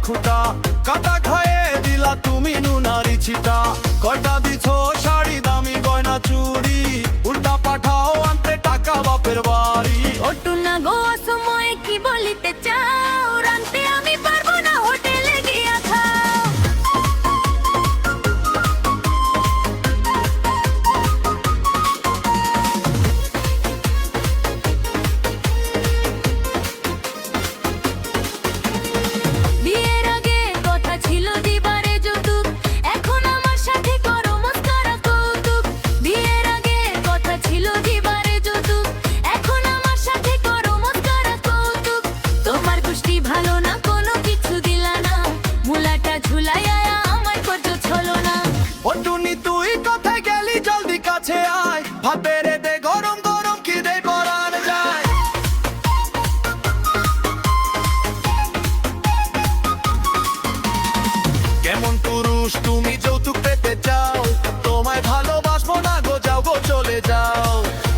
খুঁটা, কাটা খায়ে দিলা তুমি নুনারি ছিটা। কয়টা দিছো শাড়ি দামি গয়না চুড়ি, উল্টা পাঠাও আনতে টাকা বাপের বাড়ি। ওটু না গো সময় কি বলিতে চাও, রানতে আমি পারবো না, হোটেলে গিয়া খাও। বিয়ের আগে কথা ছিল দিবারে যৌতুক, এখন আমার সাথে করো মস্কারা কৌতুক। বিয়ের আগে কথা ছিল দিবারে যৌতুক, এখন আমার সাথে করো মস্কারা কৌতুক। তোমার গোষ্ঠী ভালো না, কোনো কিছু দিলা না, মুলাটা ঝুলাইয়া আমায় করছো ছলো না। ও টুনি তুই কোথায় গেলি, জলদি কাছে আয়, ভাত বেড়ে দে গরম গরম খিদে পরান যায়। কেমন পুরুষ তুমি যৌতুক পেতে চাও, তোমায় ভালোবাসবো না গো, যাও গো চলে যাও।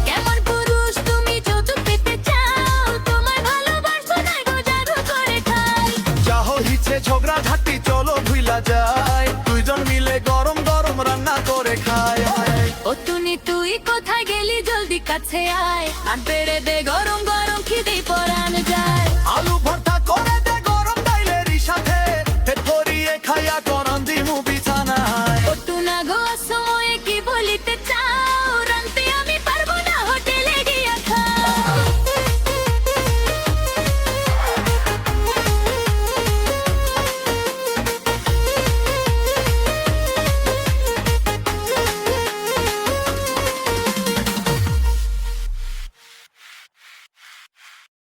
কেমন পুরুষ তুমি যৌতুক পেতে চাও, তোমায় ভালোবাসবো না গো, জাদু করে খাই। যাহো হিচ্ছে ঝগড়া ঝাঁটি, চলো ভুইলা যায়, দুইজন মিলে গরম গরম রান্না করে খায়। ও টুনি তুই কোথায় গেলি, জলদি কাছে আয়, আর বেড়ে দে গরম গরম